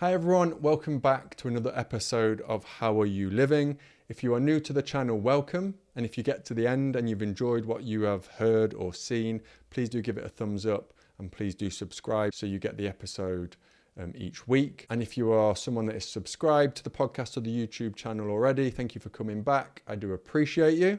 Hi everyone, welcome back to another episode of How Are You Living? If you are new to the channel, welcome. And if you get to the end and you've enjoyed what you have heard or seen, please do give it a thumbs up and please do subscribe so you get the episode each week. And if you are someone that is subscribed to the podcast or the YouTube channel already, thank you for coming back. I do appreciate you.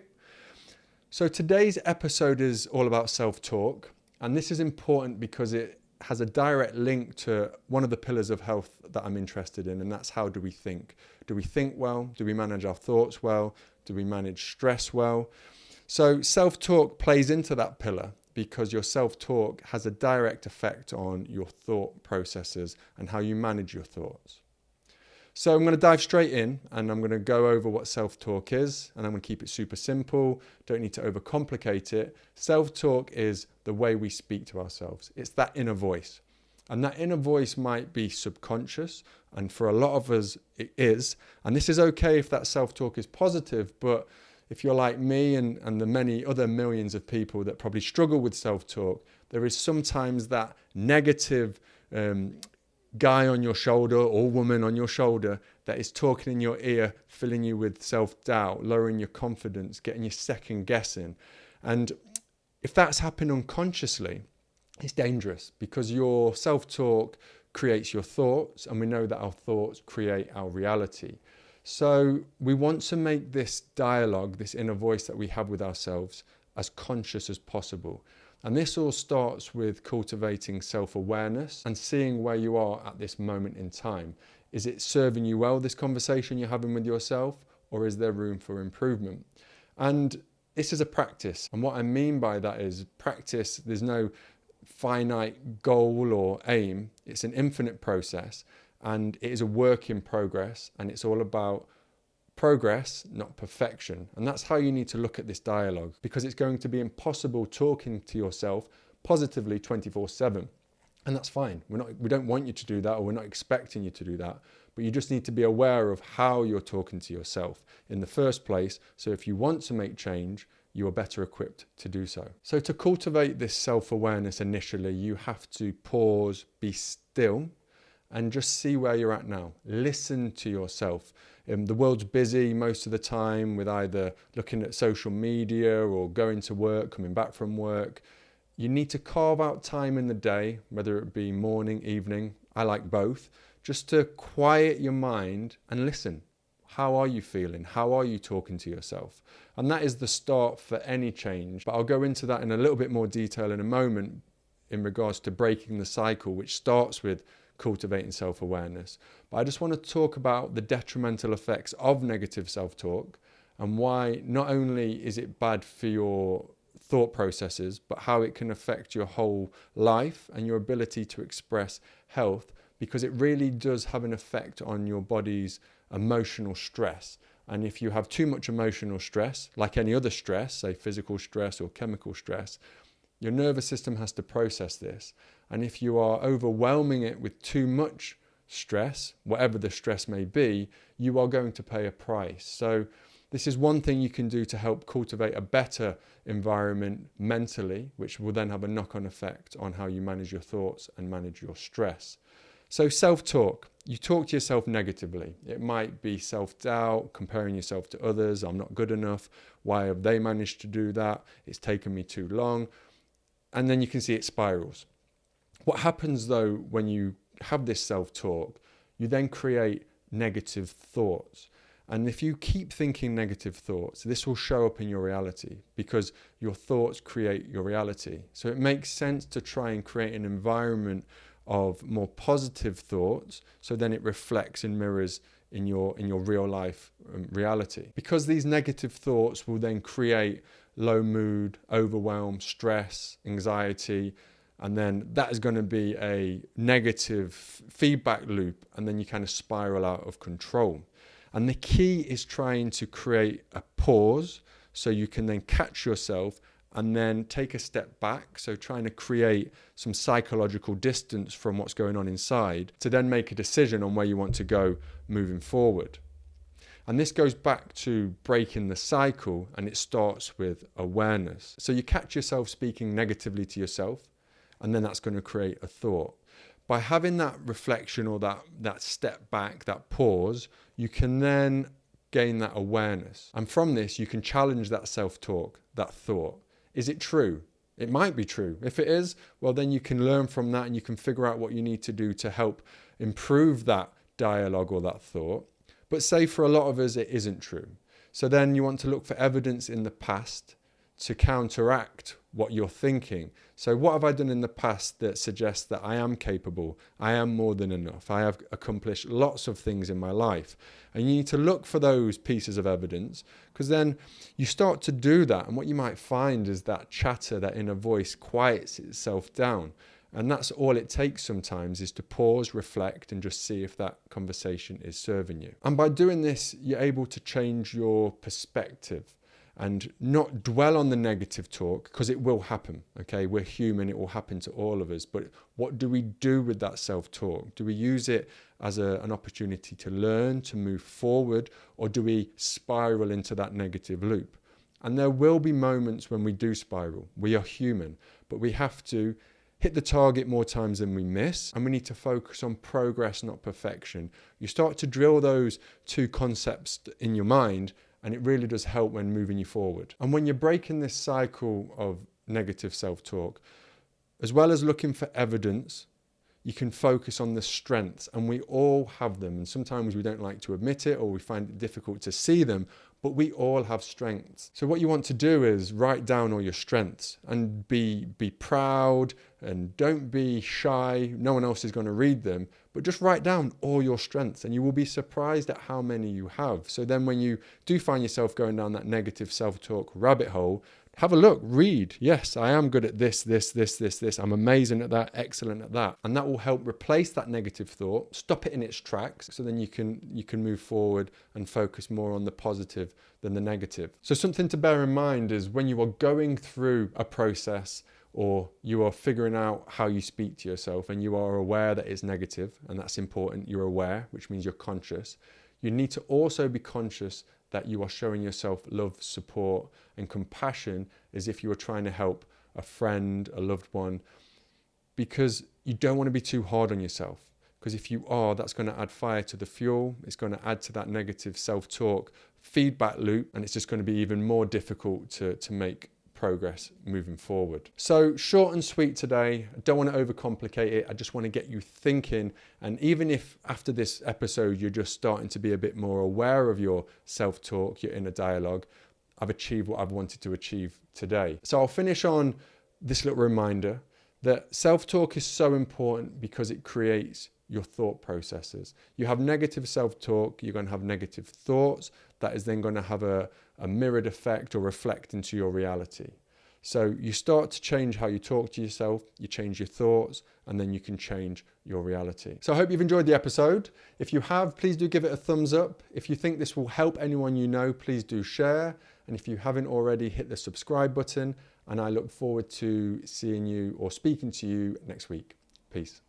So today's episode is all about self-talk. And this is important because it has a direct link to one of the pillars of health that I'm interested in, and that's how do we think? Do we think well? Do we manage our thoughts well? Do we manage stress well? So self-talk plays into that pillar because your self-talk has a direct effect on your thought processes and how you manage your thoughts. So I'm going to dive straight in and I'm going to go over what self-talk is, and I'm going to keep it super simple. Don't need to overcomplicate it. Self-talk is the way we speak to ourselves. It's that inner voice. And that inner voice might be subconscious, and for a lot of us it is. And this is okay if that self-talk is positive, but if you're like me and the many other millions of people that probably struggle with self-talk, there is sometimes that negative guy on your shoulder or woman on your shoulder that is talking in your ear, filling you with self-doubt, lowering your confidence, getting you second guessing. And if that's happening unconsciously, it's dangerous because your self-talk creates your thoughts, and we know that our thoughts create our reality. So we want to make this dialogue, this inner voice that we have with ourselves, as conscious as possible. And this all starts with cultivating self-awareness and seeing where you are at this moment in time. Is it serving you well, this conversation you're having with yourself, or is there room for improvement? And this is a practice. And what I mean by that is practice, there's no finite goal or aim. It's an infinite process, and it is a work in progress, and it's all about progress, not perfection. And that's how you need to look at this dialogue, because it's going to be impossible talking to yourself positively 24/7. And that's fine. We don't want you to do that, or we're not expecting you to do that. But you just need to be aware of how you're talking to yourself in the first place. So if you want to make change, you are better equipped to do so. So to cultivate this self-awareness initially, you have to pause, be still, and just see where you're at now. Listen to yourself. The world's busy most of the time with either looking at social media or going to work, coming back from work. You need to carve out time in the day, whether it be morning, evening, I like both, just to quiet your mind and listen. How are you feeling? How are you talking to yourself? And that is the start for any change. But I'll go into that in a little bit more detail in a moment in regards to breaking the cycle, which starts with cultivating self-awareness. But I just want to talk about the detrimental effects of negative self-talk and why not only is it bad for your thought processes, but how it can affect your whole life and your ability to express health, because it really does have an effect on your body's emotional stress. And if you have too much emotional stress, like any other stress, say physical stress or chemical stress, your nervous system has to process this. And if you are overwhelming it with too much stress, whatever the stress may be, you are going to pay a price. So this is one thing you can do to help cultivate a better environment mentally, which will then have a knock-on effect on how you manage your thoughts and manage your stress. So self-talk, you talk to yourself negatively. It might be self-doubt, comparing yourself to others. I'm not good enough. Why have they managed to do that? It's taken me too long. And then you can see it spirals. What happens though when you have this self-talk, you then create negative thoughts. And if you keep thinking negative thoughts, this will show up in your reality because your thoughts create your reality. So it makes sense to try and create an environment of more positive thoughts, so then it reflects and mirrors in your real life reality. Because these negative thoughts will then create low mood, overwhelm, stress, anxiety, and then that is going to be a negative feedback loop, and then you kind of spiral out of control. And the key is trying to create a pause so you can then catch yourself and then take a step back. So trying to create some psychological distance from what's going on inside to then make a decision on where you want to go moving forward. And this goes back to breaking the cycle, and it starts with awareness. So you catch yourself speaking negatively to yourself, and then that's going to create a thought. by having that reflection or that step back, that pause, you can then gain that awareness. And from this, you can challenge that self-talk, that thought. Is it true? It might be true. If it is, well, then you can learn from that and you can figure out what you need to do to help improve that dialogue or that thought. But say for a lot of us, it isn't true. So then you want to look for evidence in the past to counteract what you're thinking. So what have I done in the past that suggests that I am capable, I am more than enough, I have accomplished lots of things in my life? And you need to look for those pieces of evidence, because then you start to do that, and what you might find is that chatter, that inner voice quiets itself down. And that's all it takes sometimes, is to pause, reflect, and just see if that conversation is serving you. And by doing this, you're able to change your perspective and not dwell on the negative talk, because it will happen, okay? We're human, it will happen to all of us. But what do we do with that self-talk? Do we use it as an opportunity to learn, to move forward, or do we spiral into that negative loop? And there will be moments when we do spiral. We are human, but we have to hit the target more times than we miss, and we need to focus on progress, not perfection. You start to drill those two concepts in your mind, and it really does help when moving you forward. And when you're breaking this cycle of negative self-talk, as well as looking for evidence, you can focus on the strengths, and we all have them. And sometimes we don't like to admit it, or we find it difficult to see them, but we all have strengths. So what you want to do is write down all your strengths and be proud, and don't be shy. No one else is going to read them, but just write down all your strengths, and you will be surprised at how many you have. So then when you do find yourself going down that negative self-talk rabbit hole, have a look, read. Yes, I am good at this. I'm amazing at that, excellent at that. And that will help replace that negative thought, stop it in its tracks, so then you can move forward and focus more on the positive than the negative. So something to bear in mind is when you are going through a process, or you are figuring out how you speak to yourself, and you are aware that it's negative, and that's important, you're aware, which means you're conscious. You need to also be conscious that you are showing yourself love, support, and compassion as if you were trying to help a friend, a loved one, because you don't want to be too hard on yourself. Because if you are, that's going to add fire to the fuel. It's going to add to that negative self-talk feedback loop, and it's just going to be even more difficult to make progress moving forward. So short and sweet today. I don't want to overcomplicate it. I just want to get you thinking. And even if after this episode you're just starting to be a bit more aware of your self-talk, your inner dialogue, I've achieved what I've wanted to achieve today. So I'll finish on this little reminder that self-talk is so important because it creates your thought processes. You have negative self-talk, you're going to have negative thoughts. That is then going to have a mirrored effect or reflect into your reality. So you start to change how you talk to yourself, you change your thoughts, and then you can change your reality. So I hope you've enjoyed the episode. If you have, please do give it a thumbs up. If you think this will help anyone you know, please do share. And if you haven't already, hit the subscribe button. And I look forward to seeing you or speaking to you next week. Peace.